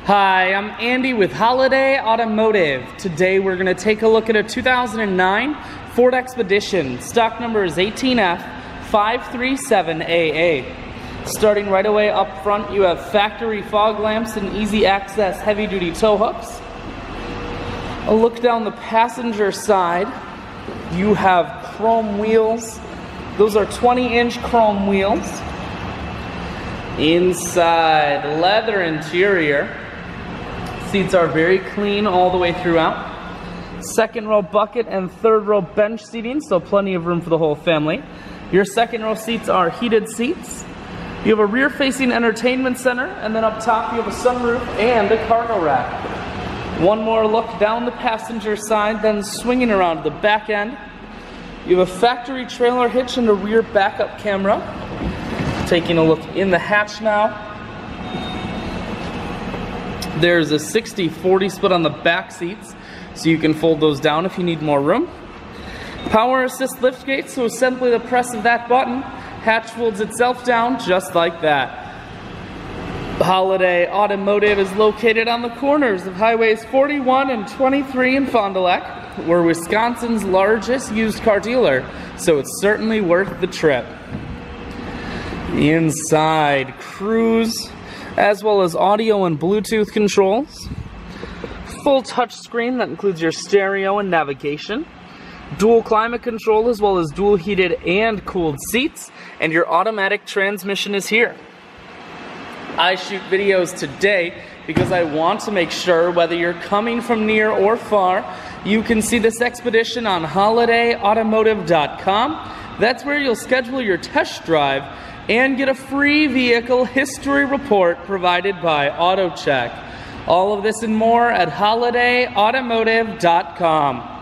Hi, I'm Andy with Holiday Automotive. Today we're going to take a look at a 2009 Ford Expedition. Stock number is 18F537AA. Starting right away up front, you have factory fog lamps and easy access heavy-duty tow hooks. A look down the passenger side, you have chrome wheels. Those are 20-inch chrome wheels. Inside, leather interior. Seats are very clean all the way throughout. Second row bucket and third row bench seating, so plenty of room for the whole family. Your second row seats are heated seats. You have a rear facing entertainment center, and then up top you have a sunroof and a cargo rack. One more look down the passenger side, then swinging around the back end. You have a factory trailer hitch and a rear backup camera. Taking a look in the hatch now. There's a 60-40 split on the back seats, so you can fold those down if you need more room. Power assist lift gate, so simply the press of that button, hatch folds itself down just like that. Holiday Automotive is located on the corners of highways 41 and 23 in Fond du Lac. We're Wisconsin's largest used car dealer, so it's certainly worth the trip. Inside, cruise, as well as audio and Bluetooth controls. Full touch screen that includes your stereo and navigation. Dual climate control as well as dual heated and cooled seats. And your automatic transmission is here. I shoot videos today because I want to make sure whether you're coming from near or far, you can see this Expedition on holidayautomotive.com. That's where you'll schedule your test drive and get a free vehicle history report provided by AutoCheck. All of this and more at holidayautomotive.com.